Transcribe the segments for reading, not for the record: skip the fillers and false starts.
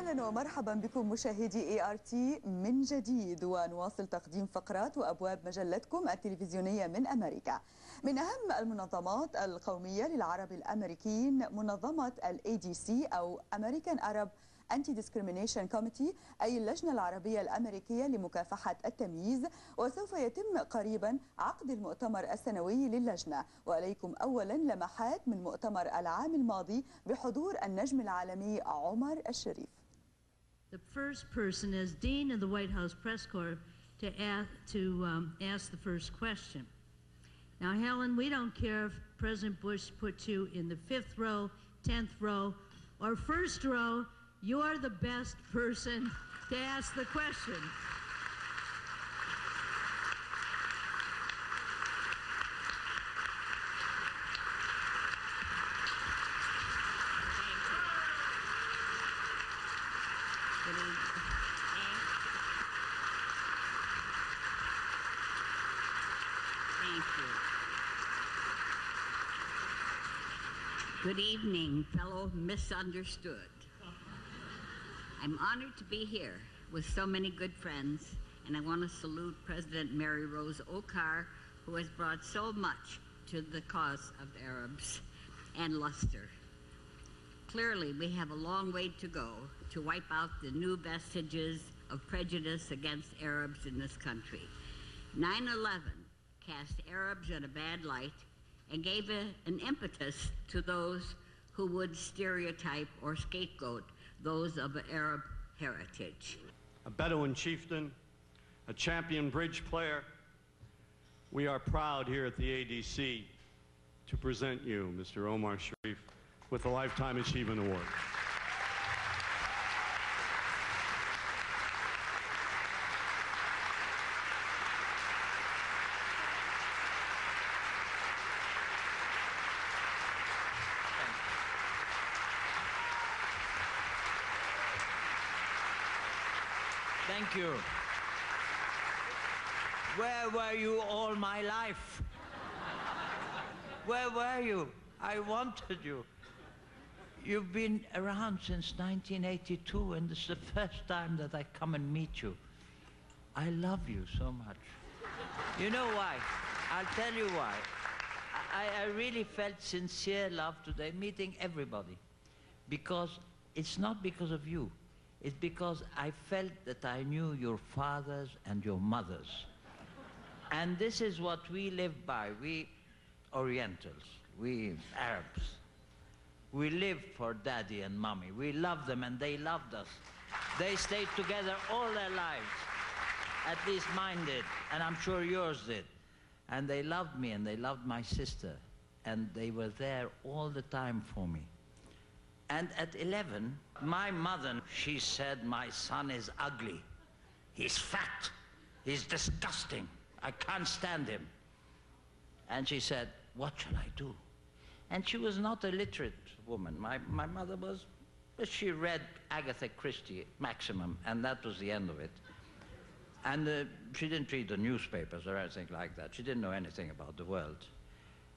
أهلا ومرحبا بكم مشاهدي ART من جديد، ونواصل تقديم فقرات وأبواب مجلتكم التلفزيونية من أمريكا. من أهم المنظمات القومية للعرب الأمريكيين منظمة ADC أو American Arab Anti-Discrimination Committee، أي اللجنة العربية الأمريكية لمكافحة التمييز، وسوف يتم قريبا عقد المؤتمر السنوي للجنة. وإليكم أولا لمحات من مؤتمر العام الماضي بحضور النجم العالمي عمر الشريف. The first person is Dean of the White House Press Corps to ask the first question. Now, Helen, we don't care if President Bush puts you in the 5th row, 10th row, or 1st row. You're the best person to ask the question. Good evening, fellow misunderstood. I'm honored to be here with so many good friends, and I want to salute President Mary Rose Okar, who has brought so much to the cause of Arabs, and luster. Clearly, we have a long way to go to wipe out the new vestiges of prejudice against Arabs in this country. 9/11 cast Arabs in a bad light and gave an impetus to those who would stereotype or scapegoat those of Arab heritage. A Bedouin chieftain, a champion bridge player, we are proud here at the ADC to present you, Mr. Omar Sharif, with the Lifetime Achievement Award. Thank you. Where were you all my life? Where were you? I wanted you. You've been around since 1982, and this is the first time that I come and meet you. I love you so much. You know why? I'll tell you why. I really felt sincere love today, meeting everybody. Because it's not because of you. It's because I felt that I knew your fathers and your mothers. And this is what we live by, we Orientals, we Arabs. We live for daddy and mommy. We love them and they loved us. They stayed together all their lives. At least mine did, and I'm sure yours did. And they loved me and they loved my sister. And they were there all the time for me. And at 11, my mother, she said, my son is ugly. He's fat. He's disgusting. I can't stand him. And she said, what shall I do? And she was not a literate woman. My mother was, she read Agatha Christie maximum, and that was the end of it. And she didn't read the newspapers or anything like that. She didn't know anything about the world.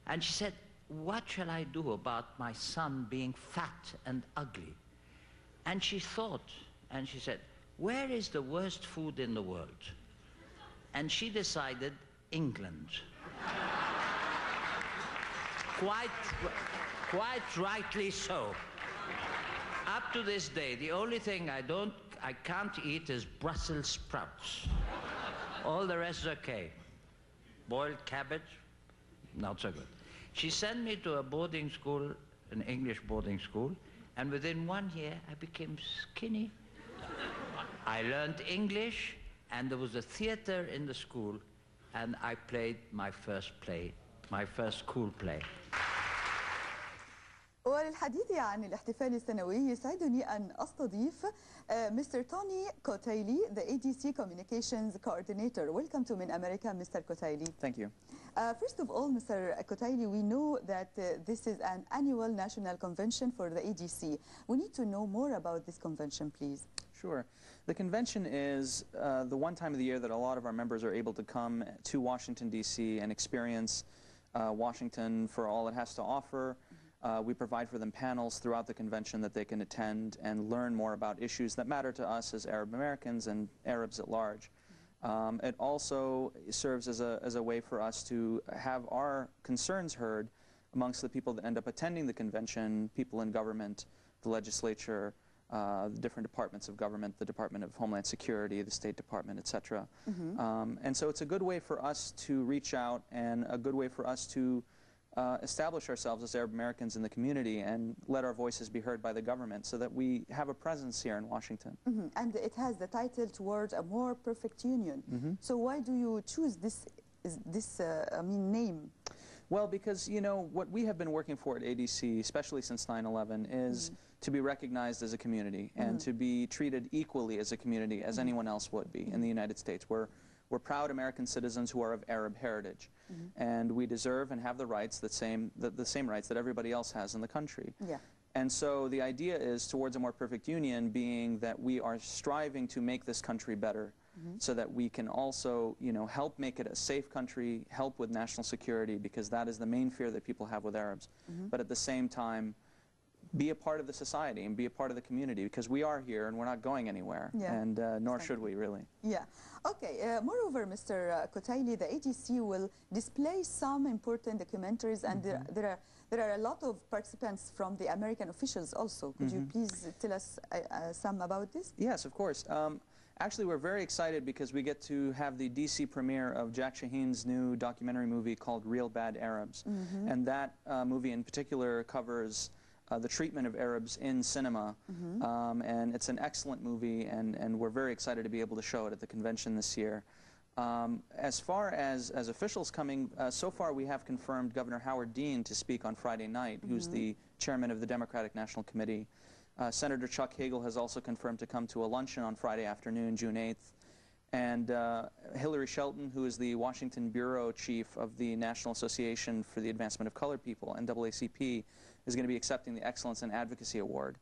And she said, what shall I do about my son being fat and ugly? And she thought, and she said, where is the worst food in the world? And she decided England. Quite rightly so. Up to this day, the only thing I can't eat is Brussels sprouts. All the rest is okay. Boiled cabbage, not so good. She sent me to a boarding school, an English boarding school, and within 1 year, I became skinny. I learned English, and there was a theater in the school, and I played my first play, my first school play. وللحديث عن الاحتفال السنوي يسعدني أن أستضيف Mr. Tony Kotaili, the ADC Communications Coordinator. Welcome to Min America, Mr. Kotaili. Thank you. First of all, Mr. Kotaili, we know that this is an annual national convention for the ADC. We need to know more about this convention, please. Sure. The convention is the one time of the year that a lot of our members are able to come to Washington, D.C. and experience Washington for all it has to offer. We provide for them panels throughout the convention that they can attend and learn more about issues that matter to us as Arab Americans and Arabs at large. It also serves as a way for us to have our concerns heard amongst the people that end up attending the convention, people in government, the legislature, the different departments of government, the Department of Homeland Security, the State Department, etc. And so it's a good way for us to reach out and a good way for us to establish ourselves as Arab Americans in the community and let our voices be heard by the government so that we have a presence here in Washington. And it has the title Towards a More Perfect Union. So why do you choose this name? Well, because, you know, what we have been working for at ADC, especially since 9/11, is to be recognized as a community and to be treated equally as a community as anyone else would be in the United States. We're proud American citizens who are of Arab heritage, and we deserve and have the rights, the same rights that everybody else has in the country. And so the idea is towards a more perfect union, being that we are striving to make this country better, so that we can also, you know, help make it a safe country, help with national security, because that is the main fear that people have with Arabs. But at the same time, be a part of the society and be a part of the community, because we are here and we're not going anywhere, and nor should we, really. Okay. Moreover, Mr. Kotaili, the ADC will display some important documentaries, and there are a lot of participants from the American officials also. Could you please tell us some about this? Yes, of course. Actually, we're very excited because we get to have the DC premiere of Jack Shaheen's new documentary movie called Real Bad Arabs. And that movie in particular covers the treatment of Arabs in cinema, and it's an excellent movie, and we're very excited to be able to show it at the convention this year. As far as officials coming, so far we have confirmed Governor Howard Dean to speak on Friday night, who's the chairman of the Democratic National Committee. Senator Chuck Hagel has also confirmed to come to a luncheon on Friday afternoon, June 8th. And Hillary Shelton, who is the Washington Bureau Chief of the National Association for the Advancement of Colored People, NAACP, is going to be accepting the Excellence in Advocacy Award.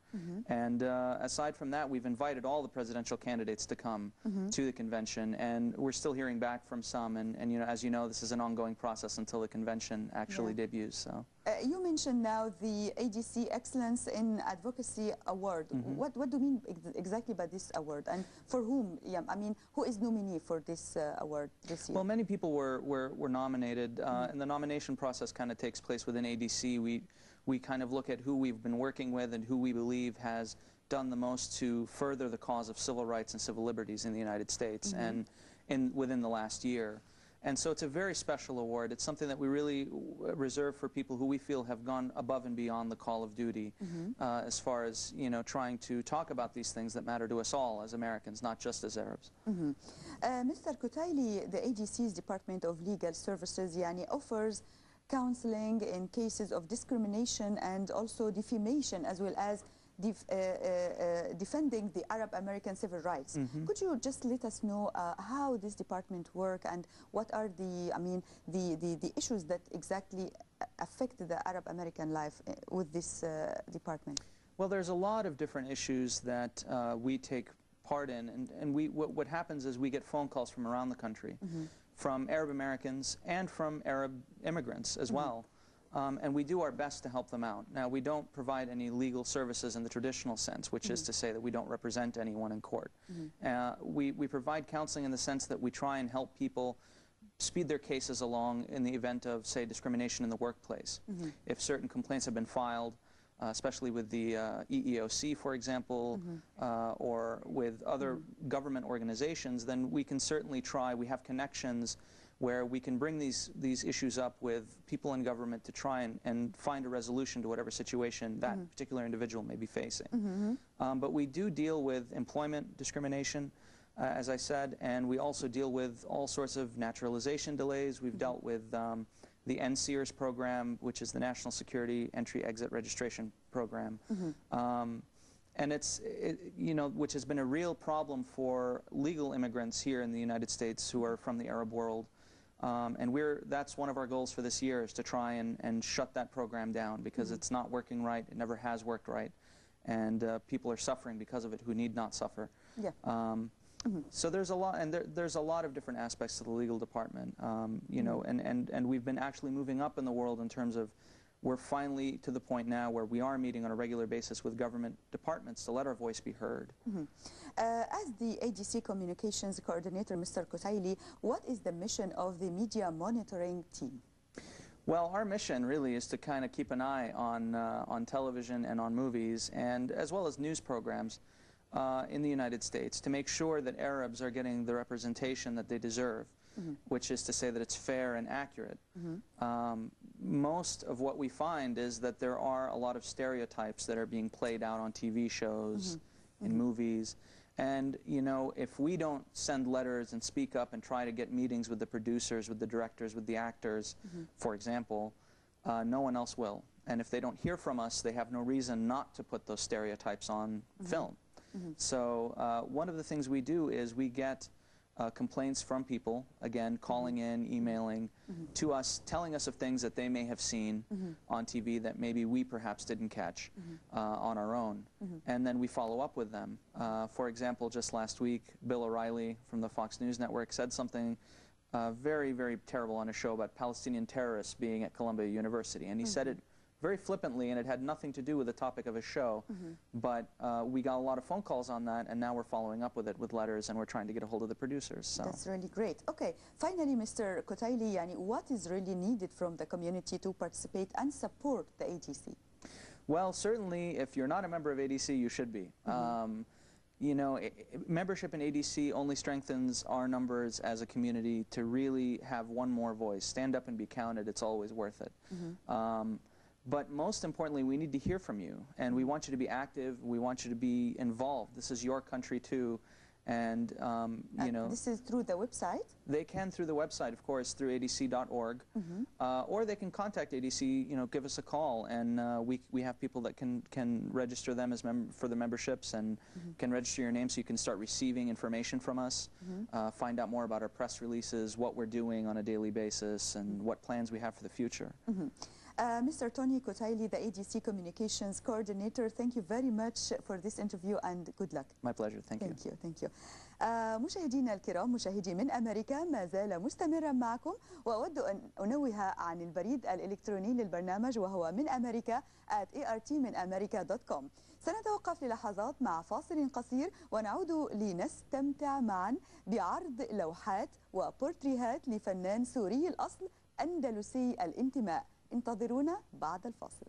And aside from that, we've invited all the presidential candidates to come to the convention, and we're still hearing back from some. And you know, as you know, this is an ongoing process until the convention actually debuts. So. You mentioned now the ADC Excellence in Advocacy Award. What do you mean exactly by this award, and for whom? I mean, who is nominee for this award this year? Well, many people were nominated, and the nomination process kind of takes place within ADC. We kind of look at who we've been working with and who we believe has done the most to further the cause of civil rights and civil liberties in the United States and within the last year. And so it's a very special award. It's something that we really reserve for people who we feel have gone above and beyond the call of duty as far as, you know, trying to talk about these things that matter to us all as Americans, not just as Arabs. Mr. Kotaili, the AGC's Department of Legal Services offers counseling in cases of discrimination and also defamation, as well as defending the Arab American civil rights. Could you just let us know how this department works and what are the issues that exactly affect the Arab American life with this department? Well, there's a lot of different issues that we take part in, and what happens is we get phone calls from around the country, from Arab Americans and from Arab immigrants as well. And we do our best to help them out. Now, we don't provide any legal services in the traditional sense, which is to say that we don't represent anyone in court. We provide counseling in the sense that we try and help people speed their cases along in the event of, say, discrimination in the workplace. If certain complaints have been filed, especially with the EEOC, for example, or with other government organizations, then we can certainly try. We have connections where we can bring these issues up with people in government to try and find a resolution to whatever situation that particular individual may be facing. But we do deal with employment discrimination, as I said, and we also deal with all sorts of naturalization delays. We've dealt with the NSEERS program, which is the National Security Entry-Exit Registration Program. And which has been a real problem for legal immigrants here in the United States who are from the Arab world. And that's one of our goals for this year, is to try and shut that program down, because it's not working right. It never has worked right. And people are suffering because of it who need not suffer. So there's a lot, and there's a lot of different aspects to the legal department, and we've been actually moving up in the world in terms of we're finally to the point now where we are meeting on a regular basis with government departments to let our voice be heard. As the ADC Communications Coordinator, Mr. Kotaili, what is the mission of the media monitoring team? Well, our mission really is to kind of keep an eye on television and on movies, and as well as news programs in the United States, to make sure that Arabs are getting the representation that they deserve, which is to say that it's fair and accurate. Most of what we find is that there are a lot of stereotypes that are being played out on TV shows, in movies. And, you know, if we don't send letters and speak up and try to get meetings with the producers, with the directors, with the actors, for example, no one else will. And if they don't hear from us, they have no reason not to put those stereotypes on film. So one of the things we do is we get complaints from people, again, calling in, emailing to us, telling us of things that they may have seen on TV that maybe we perhaps didn't catch on our own. And then we follow up with them. For example, just last week, Bill O'Reilly from the Fox News Network said something very, very terrible on a show about Palestinian terrorists being at Columbia University. And he said it very flippantly, and it had nothing to do with the topic of his show, but we got a lot of phone calls on that, and now we're following up with it with letters, and we're trying to get a hold of the producers. So. That's really great. Okay, finally, Mr. Kotaili, what is really needed from the community to participate and support the ADC? Well, certainly, if you're not a member of ADC, you should be. You know, membership in ADC only strengthens our numbers as a community to really have one more voice. Stand up and be counted. It's always worth it. But most importantly, we need to hear from you, and we want you to be active. We want you to be involved. This is your country too, and you know. This is through the website? They can through the website, of course, through adc.org, or they can contact ADC. You know, give us a call, and we have people that can register them as for the memberships, and can register your name so you can start receiving information from us, find out more about our press releases, what we're doing on a daily basis, and what plans we have for the future. Mr. Tony Kotaili, the ADC Communications Coordinator, thank you very much for this interview and good luck. My pleasure. Thank you. Thank you. مشاهدينا الكرام، مشاهدي من أمريكا، ما زال مستمرا معكم، وأود أن أنوه عن البريد الإلكتروني للبرنامج، وهو من أمريكا @artminamerica.com. سنتوقف للحظات مع فاصل قصير، ونعود لنستمتع معا بعرض لوحات وبورتريهات لفنان سوري الأصل أندلسي الانتماء. انتظرونا بعد الفاصل.